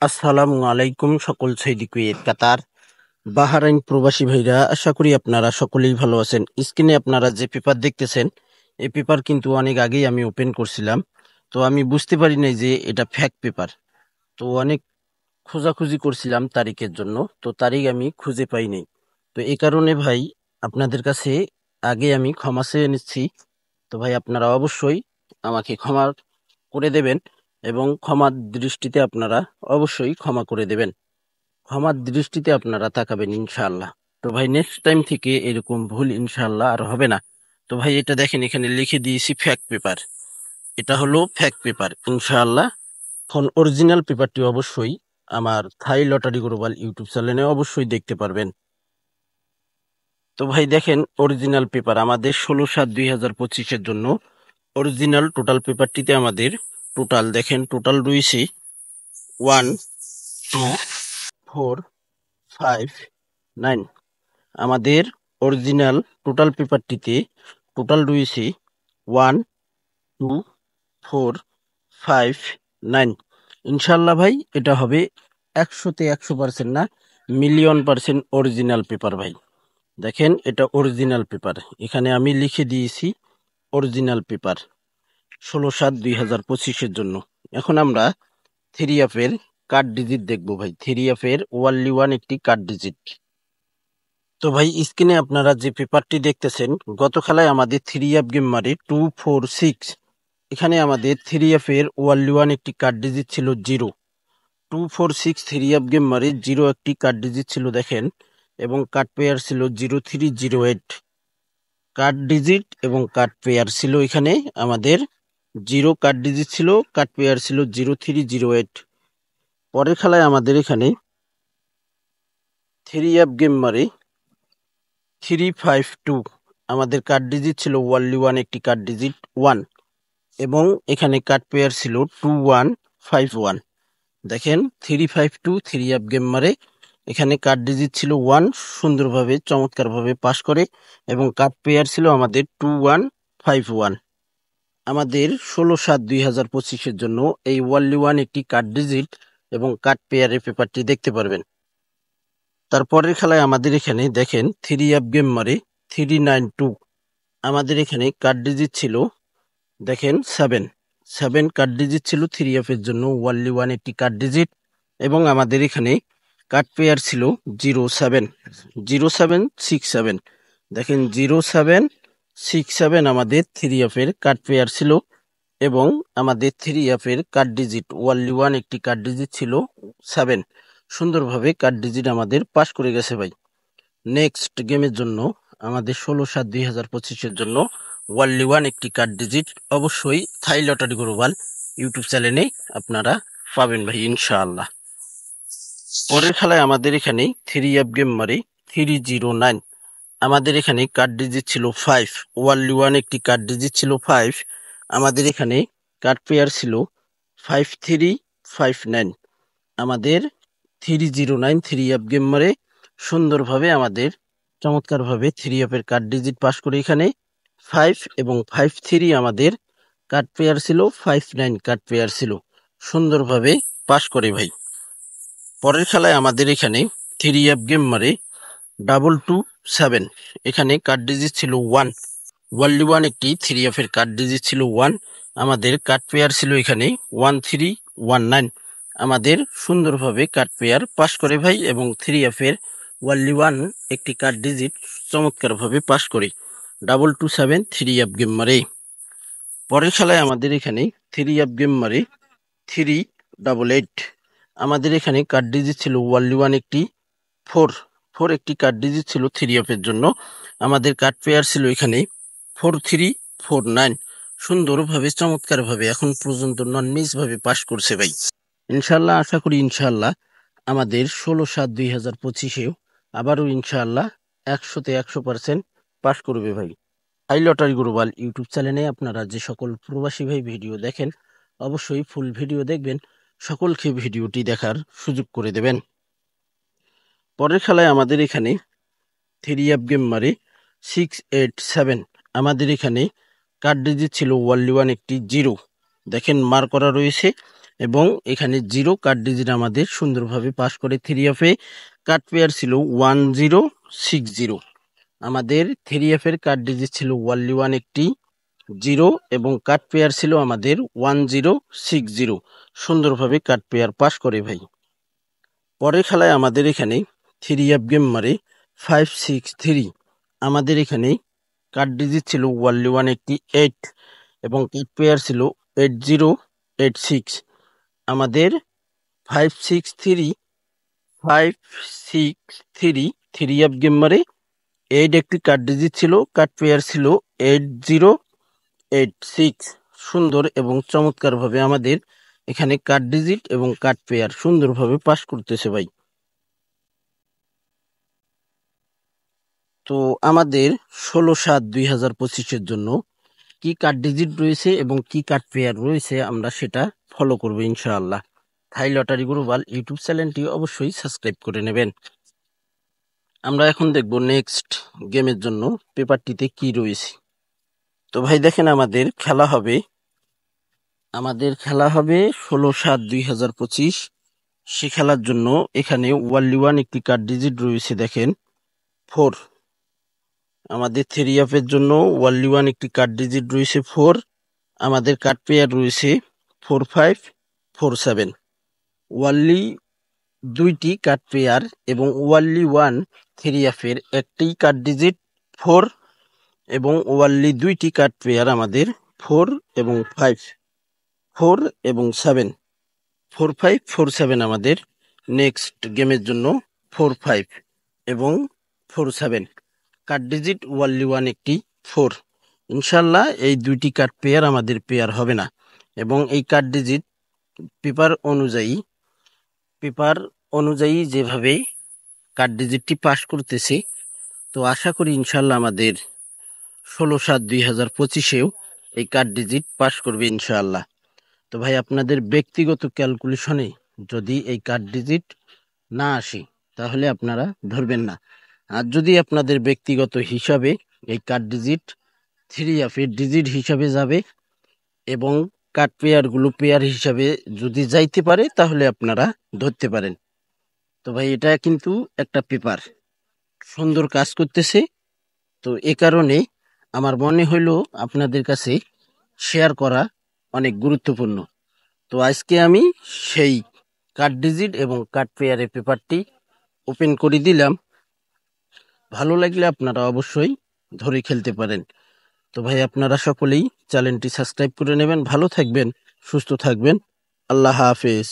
আসসালামু আলাইকুম সকল সৌদি কুয়েত কাতার বাহরাইন প্রবাসী ভাইরা, আশা করি আপনারা সকলেই ভালো আছেন। স্ক্রিনে আপনারা যে পেপার দেখতেছেন, এই পেপার কিন্তু অনেক আগেই আমি ওপেন করছিলাম। তো আমি বুঝতে পারি নাই যে এটা ফেক পেপার। তো অনেক খোঁজাখুঁজি করছিলাম তারিখের জন্য, তো তারিখ আমি খুঁজে পাই নাই। তো এই কারণে ভাই আপনাদের কাছে আগে আমি ক্ষমা চেয়ে নিচ্ছি। তো ভাই আপনারা অবশ্যই আমাকে ক্ষমা করে দেবেন এবং ক্ষমার দৃষ্টিতে আপনারা অবশ্যই ক্ষমা করে দেবেন। ক্ষমার দৃষ্টিতে আপনারা তাকাবেন ইনশাআল্লাহ। তো ভাই নেক্সট টাইম থেকে এরকম ভুল ইনশাআল্লাহ আর হবে না। তো ভাই এটা দেখেন, এখানে লিখে দিয়েছি ফ্যাক পেপার। এটা হলো ফ্যাক পেপার ইনশাআল্লাহ। এখন অরিজিনাল পেপারটি অবশ্যই আমার থাই লটারি গ্লোবাল ইউটিউব চ্যানেলে অবশ্যই দেখতে পারবেন। তো ভাই দেখেন, অরিজিনাল পেপার আমাদের 16/7/2025 জন্য অরিজিনাল টোটাল পেপারটিতে আমাদের টোটাল দেখেন, টোটাল রয়েছে 1 2 4 5 9। আমাদের অরিজিনাল টোটাল পেপারটিতে টোটাল রয়েছে 1 2 4 5 9। ইনশাল্লাহ ভাই এটা হবে 100-তে 100% না, মিলিয়ন% অরিজিনাল পেপার ভাই। দেখেন এটা অরিজিনাল পেপার, এখানে আমি লিখে দিয়েছি অরিজিনাল পেপার 16/7/2025 জন্য। এখন আমরা থ্রি অ্যাপের কার্ড ডিজিট দেখবো ভাই। থ্রি অ্যাপের ওয়ানলি ওয়ান একটি কার্ড ডিজিট। তো ভাই স্ক্রিনে আপনারা যে পেপারটি দেখতেছেন, গত খেলায় আমাদের থ্রি অ্যাপ গেম মারে 246। এখানে আমাদের থ্রি অ্যাপের ওয়ানলি ওয়ান একটি কার্ড ডিজিট ছিল 0। 246 থ্রি অ্যাপ গেম মারে 0 একটি কার্ড ডিজিট ছিল দেখেন, এবং কার্ড পেয়ার ছিল 0308। কার্ড ডিজিট এবং কার্ড পেয়ার ছিল এখানে আমাদের 0 কার্ড ডিজিট ছিল, কার্ড পেয়ার ছিল 0308। পরের খেলায় আমাদের এখানে থ্রি অ্যাপ গেম মারে 352। আমাদের কার্ড ডিজিট ছিল ওয়ানলি ওয়ান একটি কার্ড ডিজিট 1, এবং এখানে কার্ড পেয়ার ছিল 2151। দেখেন 352 থ্রি অ্যাপ গেম মারে, এখানে কার্ড ডিজিট ছিল 1, সুন্দরভাবে চমৎকারভাবে পাস করে, এবং কার্ড পেয়ার ছিল আমাদের 2151। আমাদের 16/7/2025 জন্য এই ওয়ানলি ওয়ান একটি কার্ড ডিজিট এবং কার্ড পেয়ারের পেপারটি দেখতে পারবেন। তারপরের খেলায় আমাদের এখানে দেখেন থ্রি অ্যাপ গেম মারে 392। আমাদের এখানে কার্ড ডিজিট ছিল দেখেন 7 কার্ড ডিজিট ছিল থ্রি অ্যাপের জন্য ওয়ানলি ওয়ান একটি কার্ড ডিজিট, এবং আমাদের এখানে কার্ড পেয়ার ছিল 0767। দেখেন 0767 আমাদের থ্রি অ্যাপের কার্ড পেয়ার ছিল, এবং আমাদের থ্রি অ্যাপের কার্ড ডিজিট ওয়ানলি ওয়ান একটি কার্ড ডিজিট ছিল 7। সুন্দরভাবে কার্ড ডিজিট আমাদের পাস করে গেছে ভাই। নেক্সট গেমের জন্য আমাদের 16/7/2025 জন্য ওয়ানলি ওয়ান একটি কার্ড ডিজিট অবশ্যই থাই লটারি গ্লোবাল ইউটিউব চ্যানেলে আপনারা পাবেন ভাই ইনশাআল্লাহ। পরের খেলায় আমাদের এখানে থ্রি অ্যাপ গেম মারি 309। আমাদের এখানে কার্ড ডিজিট ছিল 5, ওয়ানলি ওয়ান একটি কার্ড ডিজিট ছিল 5। আমাদের এখানে কার্ড পেয়ার ছিল 5359। আমাদের 309 থ্রি অ্যাপ গেম মারে সুন্দরভাবে আমাদের চমৎকারভাবে থ্রি অ্যাপের কার্ড ডিজিট পাস করে এখানে 5 এবং 53 আমাদের কার্ড পেয়ার ছিল, 59 কার্ড পেয়ার ছিল, সুন্দরভাবে পাস করে ভাই। পরের খেলায় আমাদের এখানে থ্রি অ্যাপ গেম মারে 227। এখানে কার্ড ডিজিট ছিল 1, ওয়ানলি ওয়ান একটি থ্রি অ্যাপের কার্ড ডিজিট ছিল 1। আমাদের কার্ড পেয়ার ছিল এখানে 1319। আমাদের সুন্দরভাবে কার্ড পেয়ার পাস করে ভাই, এবং থ্রি অ্যাপের ওয়ানলি ওয়ান একটি কার্ড ডিজিট চমৎকারভাবে পাস করে 227 থ্রি অ্যাপ গেম মারে। পরের খেলায় আমাদের এখানে থ্রি অ্যাপ গেম মারে 388। আমাদের এখানে কার্ড ডিজিট ছিল ওয়ানলি ওয়ান একটি 4 একটি কার্ড ডিজিট ছিল থ্রি অ্যাপের জন্য। আমাদের কার্ড পেয়ার ছিল এখানে 4349। সুন্দরভাবে চমৎকারভাবে এখন পর্যন্ত নন মিস ভাবে পাস করছে ভাই। ইনশাল্লাহ আশা করি ইনশাল্লাহ আমাদের 16/7/2025 আবারও ইনশাল্লাহ 100-তে 100% পাস করবে ভাই। হাই লটারি গ্লোবাল ইউটিউব চ্যানেলে আপনারা যে সকল প্রবাসী ভাই ভিডিও দেখেন, অবশ্যই ফুল ভিডিও দেখবেন, সকলকে ভিডিওটি দেখার সুযোগ করে দেবেন। পরের খেলায় আমাদের এখানে থ্রি অ্যাপ গেম মারে 687। আমাদের এখানে কার্ড ডিজিট ছিল ওয়ানলি ওয়ান একটি 0। দেখেন মার করা রয়েছে, এবং এখানে 0 কার্ড ডিজিট আমাদের সুন্দরভাবে পাস করে। 3F এ কার্ড পেয়ার ছিল 1060। আমাদের 3F এর কার্ড ডিজিট ছিল ওয়ানলি ওয়ান একটি 0 এবং কার্ড পেয়ার ছিল আমাদের 1060। সুন্দরভাবে কার্ড পেয়ার পাস করে ভাই। পরের খেলায় আমাদের এখানে 3F গেম মারে 563। আমাদের এখানে কার্ড ডিজিট ছিল ওয়ানলি ওয়ান একটি 8 এবং কার্ড পেয়ার ছিল 8086। আমাদের 563 3F গেম মারে 8 একটি কার্ড ডিজিট ছিল, কার্ড পেয়ার ছিল 8086। সুন্দর এবং চমৎকারভাবে আমাদের এখানে কার্ড ডিজিট এবং কার্ড পেয়ার সুন্দরভাবে পাস করতেছে ভাই। তো আমাদের 16/7/2025 জন্য কি কার্ড ডিজিট রয়েছে এবং কি কার্ড পেয়ার রয়েছে আমরা সেটা ফলো করবো ইনশাআল্লাহ। থাই লটারি গ্লোবাল ইউটিউব চ্যানেলটি অবশ্যই সাবস্ক্রাইব করে নেবেন। আমরা এখন দেখব নেক্সট গেমের জন্য পেপারটিতে কি রয়েছে। তো ভাই দেখেন আমাদের খেলা হবে 16/7/2025। সে খেলার জন্য এখানে ওয়ানলি ওয়ান একটি কার্ড ডিজিট রয়েছে দেখেন 4। আমাদের 3F এর জন্য ওয়ানলি ওয়ান একটি কার্ড ডিজিট রয়েছে 4। আমাদের কার্ড পেয়ার রয়েছে 4547। ওয়ানলি দুইটি কার্ড পেয়ার এবং ওয়ানলি ওয়ান 3F এর একটি কার্ড ডিজিট 4 এবং ওয়ানলি দুইটি কার্ড পেয়ার আমাদের 4 এবং 5, 4 এবং 7, 4547 আমাদের নেক্সট গেমের জন্য 45 এবং 47 কার্ড ডিজিট ওয়ানলি ওয়ান একটি 4। ইনশাল্লাহ এই দুইটি কার্ড পেয়ার আমাদের পেয়ার হবে না এবং এই কার্ড ডিজিট পেপার অনুযায়ী যেভাবে কার্ড ডিজিটটি পাস করতেছে, তো আশা করি ইনশাল্লাহ আমাদের 16/7/2025-এও এই কার্ড ডিজিট পাস করবে ইনশাআল্লাহ। তো ভাই আপনাদের ব্যক্তিগত ক্যালকুলেশনে যদি এই কার্ড ডিজিট না আসে তাহলে আপনারা ধরবেন না। আর যদি আপনাদের ব্যক্তিগত হিসাবে এই কার্ড ডিজিট 3F এর ডিজিট হিসাবে যাবে এবং কার্ড পেয়ারগুলো পেয়ার হিসাবে যদি যাইতে পারে তাহলে আপনারা ধরতে পারেন। তো ভাই এটা কিন্তু একটা পেপার সুন্দর কাজ করতেছে, তো এ কারণে আমার মনে হইলো আপনাদের কাছে শেয়ার করা অনেক গুরুত্বপূর্ণ। তো আজকে আমি সেই কার্ড ডিজিট এবং কার্ড পেয়ারের পেপারটি ওপেন করে দিলাম। ভালো লাগলে আপনারা অবশ্যই ধরে খেলতে পারেন। তো ভাই আপনারা সকলেই চ্যানেলটি সাবস্ক্রাইব করে নেবেন। ভালো থাকবেন, সুস্থ থাকবেন। আল্লাহ হাফেজ।